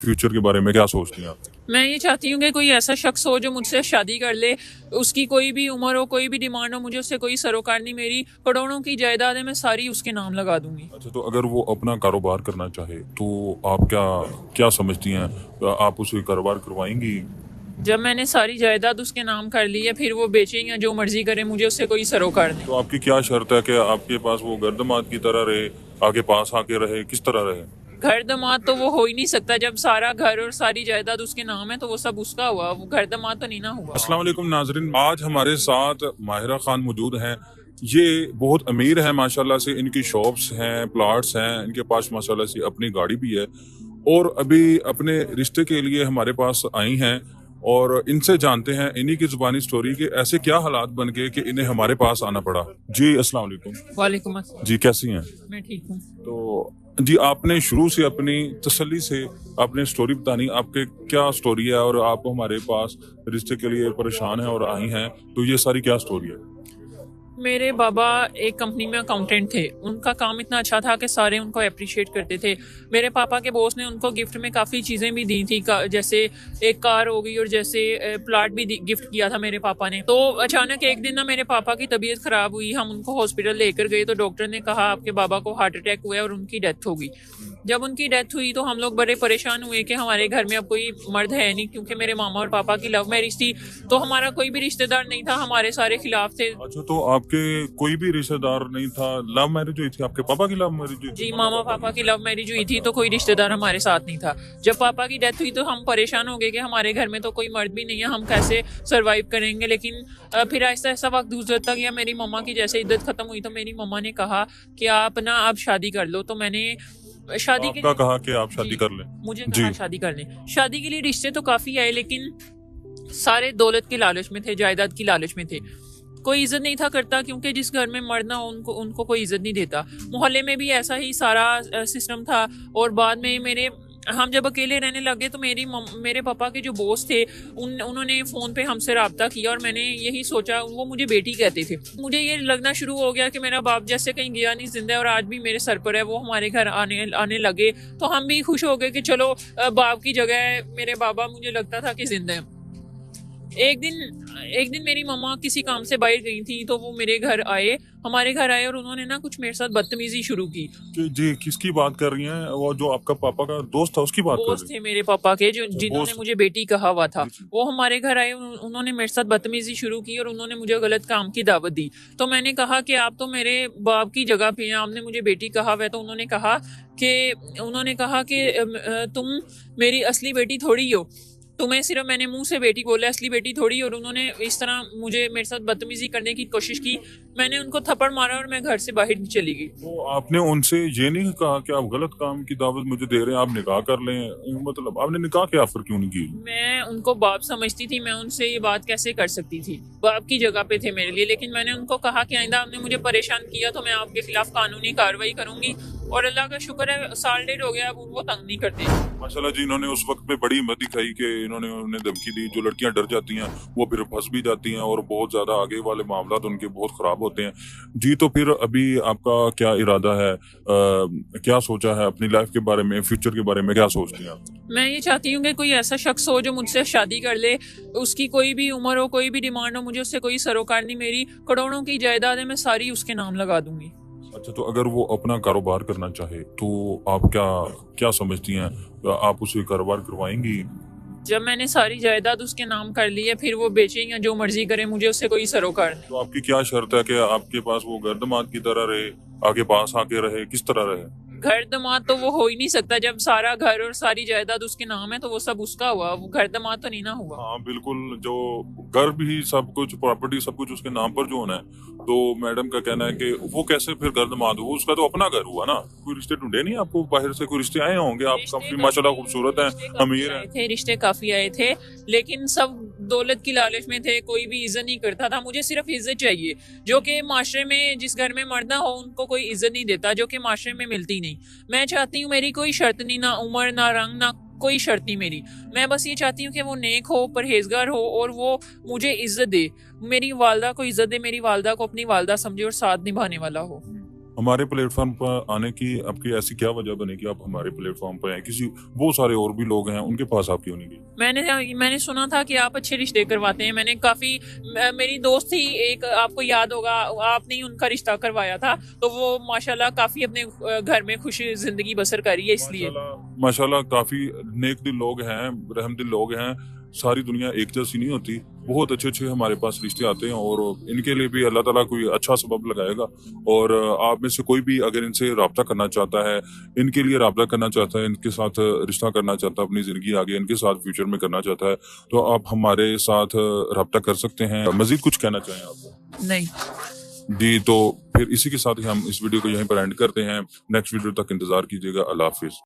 Future के बारे में क्या सोचती हैं आप? मैं ये चाहती हूँ कि कोई ऐसा शख्स हो जो मुझसे शादी कर ले। उसकी कोई भी उम्र हो, कोई भी डिमांड हो, मुझे उससे कोई सरोकार नहीं। मेरी करोड़ों की जायदाद है, मैं सारी उसके नाम लगा दूंगी। अच्छा, तो अगर वो अपना कारोबार करना चाहे तो आप क्या क्या समझती हैं? आप उसे कारोबार करवाएंगी? जब मैंने सारी जायदाद उसके नाम कर ली है, फिर वो बेचे या जो मर्जी करे, मुझे उससे कोई सरोकार नहीं। तो आपकी क्या शर्त है कि आपके पास वो गर्दमाद की तरह रहे, आगे पास आके रहे, किस तरह रहे? घर दमाद तो वो हो ही नहीं सकता। जब सारा घर और सारी जायदाद उसके नाम है तो वो सब उसका हुआ, वो घर दमाद तो नहीं ना हुआ। अस्सलाम वालेकुम नाजरीन, आज हमारे साथ माहिरा खान मौजूद हैं। ये बहुत अमीर हैं माशाल्लाह से, इनकी शॉप्स हैं, प्लाट्स हैं, इनके पास माशाल्लाह से अपनी गाड़ी भी है और अभी अपने रिश्ते के लिए हमारे पास आई हैं और इनसे जानते हैं इन्हीं की जुबानी स्टोरी के ऐसे क्या हालात बन गए कि इन्हें हमारे पास आना पड़ा। जी अस्सलाम वालेकुम। वालेकुम अस्सलाम। जी कैसी हैं? मैं ठीक हूँ। तो जी आपने शुरू से अपनी तसल्ली से आपने स्टोरी बतानी, आपके क्या स्टोरी है और आप हमारे पास रिश्ते के लिए परेशान हैं और आई हैं, तो ये सारी क्या स्टोरी है? मेरे बाबा एक कंपनी में अकाउंटेंट थे। उनका काम इतना अच्छा था कि सारे उनको अप्रिशिएट करते थे। मेरे पापा के बॉस ने उनको गिफ्ट में काफ़ी चीज़ें भी दी थी, जैसे एक कार हो गई और जैसे प्लाट भी गिफ्ट किया था मेरे पापा ने। तो अचानक एक दिन ना मेरे पापा की तबीयत ख़राब हुई। हम उनको हॉस्पिटल लेकर गए तो डॉक्टर ने कहा आपके बाबा को हार्ट अटैक हुआ है और उनकी डेथ हो गई। जब उनकी डेथ हुई तो हम लोग बड़े परेशान हुए कि हमारे घर में अब कोई मर्द है नहीं, क्योंकि मेरे मामा और पापा की लव मैरिज थी। तो हमारा कोई भी रिश्तेदार नहीं था, हमारे सारे खिलाफ थे। अच्छा, तो आपके कोई भी रिश्तेदार नहीं था? लव मैरिज हुई थी? आपके पापा की लव मैरिज हुई थी, जी, मामा मामा पापा पापा की? की लव मैरिज हुई थी तो कोई रिश्तेदार हमारे साथ नहीं था। जब पापा की डेथ हुई तो हम परेशान हो गए कि हमारे घर में तो कोई मर्द भी नहीं है, हम कैसे सरवाइव करेंगे। लेकिन फिर ऐसा ऐसा वक्त गुजरता गया। मेरी मम्मा की जैसे इद्दत खत्म हुई तो मेरी मम्मा ने कहा कि आप ना अब शादी कर लो। तो मैंने शादी के आपका लिए, कहा कि आप शादी जी, कर लें? मुझे जी। कहा शादी कर लें। शादी के लिए रिश्ते तो काफ़ी आए, लेकिन सारे दौलत के लालच में थे, जायदाद की लालच में थे। कोई इज्जत नहीं था करता, क्योंकि जिस घर में मर्द ना हो उनको उनको कोई इज्जत नहीं देता। मोहल्ले में भी ऐसा ही सारा सिस्टम था। और बाद में मेरे हम जब अकेले रहने लगे तो मेरे पापा के जो बॉस थे उन्होंने फ़ोन पे हमसे रब्ता किया और मैंने यही सोचा। वो मुझे बेटी कहते थे। मुझे ये लगना शुरू हो गया कि मेरा बाप जैसे कहीं गया नहीं, जिंदा है और आज भी मेरे सर पर है। वो हमारे घर आने आने लगे तो हम भी खुश हो गए कि चलो बाप की जगह मेरे बाबा मुझे लगता था कि जिंदा है। एक दिन मेरी मम्मा किसी काम से बाहर गई थी तो वो हमारे घर आए और उन्होंने ना कुछ मेरे साथ बदतमीजी शुरू की। जी, किसकी बात कर रही हैं? वो जो आपका पापा का दोस्त था उसकी बात कर बॉस रही थे हैं? मेरे पापा के, जो अच्छा, जिन्होंने दोस्त। मुझे बेटी कहा हुआ था। जी, जी। वो हमारे घर आए, उन्होंने मेरे साथ बदतमीजी शुरू की और उन्होंने मुझे गलत काम की दावत दी। तो मैंने कहा कि आप तो मेरे बाप की जगह पे हैं, आपने मुझे बेटी कहा हुआ है। तो उन्होंने कहा कि तुम मेरी असली बेटी थोड़ी हो। तुम्हें सिर्फ मैंने मुंह से बेटी बोला, असली बेटी थोड़ी। और उन्होंने इस तरह मुझे मेरे साथ बदतमीजी करने की कोशिश की। मैंने उनको थप्पड़ मारा और मैं घर से बाहर चली गई। तो आपने उनसे ये नहीं कहा कि आप गलत काम की दावत मुझे दे रहे हैं, आप निकाह कर लें? मतलब आपने निकाह के ऑफर क्यों नहीं की? मैं उनको बाप समझती थी, मैं उनसे ये बात कैसे कर सकती थी। बाप की जगह पे थे मेरे लिए। लेकिन मैंने उनको कहा कि आइंदा आपने मुझे परेशाान किया तो मैं आपके खिलाफ कानूनी कार्रवाई करूंगी। और अल्लाह का शुक्र है, साल डेढ़ हो गया, अब वो तंग नहीं करते। माशाल्लाह जी, इन्होंने उस वक्त में बड़ी हिम्मत दिखाई कि इन्होंने उन्हें धमकी दी। जो लड़कियां डर जाती हैं वो फिर फंस भी जाती हैं और बहुत ज्यादा आगे वाले मामला तो उनके बहुत खराब होते हैं। जी, तो फिर अभी आपका क्या इरादा है? क्या सोचा है अपनी लाइफ के बारे में, फ्यूचर के बारे में क्या सोचती हैं आप? मैं ये चाहती हूँ कि कोई ऐसा शख्स हो जो मुझसे शादी कर ले। उसकी कोई भी उम्र हो, कोई भी डिमांड हो, मुझे उससे कोई सरोकार नहीं। मेरी करोड़ों की जायदाद है, मैं सारी उसके नाम लगा दूंगी। अच्छा, तो अगर वो अपना कारोबार करना चाहे तो आप क्या क्या समझती हैं? आप उसे कारोबार करवाएंगी? जब मैंने सारी जायदाद उसके नाम कर ली है, फिर वो बेचे या जो मर्जी करे, मुझे उससे कोई सरोकार नहीं। तो आपकी क्या शर्त है कि आपके पास वो गर्दमाद की तरह रहे, आगे पास आके रहे, किस तरह रहे? घर दमाद तो वो हो ही नहीं सकता। जब सारा घर और सारी जायदाद उसके नाम है तो वो सब उसका हुआ, वो घर दमाद तो नहीं ना हुआ। हाँ बिल्कुल, जो घर भी सब कुछ, प्रॉपर्टी सब कुछ उसके नाम पर जो होना है, तो मैडम का कहना है कि वो कैसे फिर गर्दमाद हुआ? उसका तो अपना घर हुआ ना। कोई रिश्ते ढूंढे नहीं आपको? बाहर से कोई रिश्ते आए होंगे? आप काफी माशाल्लाह खूबसूरत हैं, अमीर हैं। रिश्ते काफी आए थे, लेकिन सब दौलत की लालच में थे। कोई भी इज्जत नहीं करता था। मुझे सिर्फ इज्जत चाहिए, जो कि माशरे में, जिस घर में मर्द ना हो उनको कोई इज्जत नहीं देता, जो कि माशरे में मिलती नहीं। मैं चाहती हूँ, मेरी कोई शर्त नहीं, ना उम्र ना रंग ना कोई शर्त नहीं मेरी। मैं बस ये चाहती हूँ कि वो नेक हो, परहेजगार हो और वो मुझे इज्जत दे। मेरी वालदा को इज्जत दे, मेरी वालदा को अपनी वालदा समझे और साथ निभाने वाला हो। हमारे प्लेटफॉर्म पर आने की आपकी ऐसी क्या वजह बनी कि आप हमारे प्लेटफॉर्म पर हैं? किसी बहुत सारे और भी लोग हैं, उनके पास आप क्यों नहीं गए? मैंने सुना था कि आप अच्छे रिश्ते करवाते हैं। मैंने काफ़ी मेरी दोस्त थी एक, आपको याद होगा, आपने ही उनका रिश्ता करवाया था, तो वो माशाल्लाह काफ़ी अपने घर में खुश ज़िंदगी बसर कर रही है इसलिए। माशाल्लाह काफी नेक दिल लोग हैं, रहमदिल लोग हैं। सारी दुनिया एक जैसी नहीं होती। बहुत अच्छे अच्छे हमारे पास रिश्ते आते हैं और इनके लिए भी अल्लाह ताला कोई अच्छा सबब लगाएगा। और आप में से कोई भी अगर इनसे रब्ता करना चाहता है, इनके लिए रब्ता करना चाहता है, इनके साथ रिश्ता करना चाहता है, अपनी ज़िंदगी आगे इनके साथ फ्यूचर में करना चाहता है, तो आप हमारे साथ रब्ता कर सकते हैं। मज़ीद कुछ कहना चाहें आप? नहीं। जी, तो फिर इसी के साथ ही हम इस वीडियो को यहीं पर एंड करते हैं। नेक्स्ट वीडियो तक इंतज़ार कीजिएगा। अल्लाह हाफ़िज़।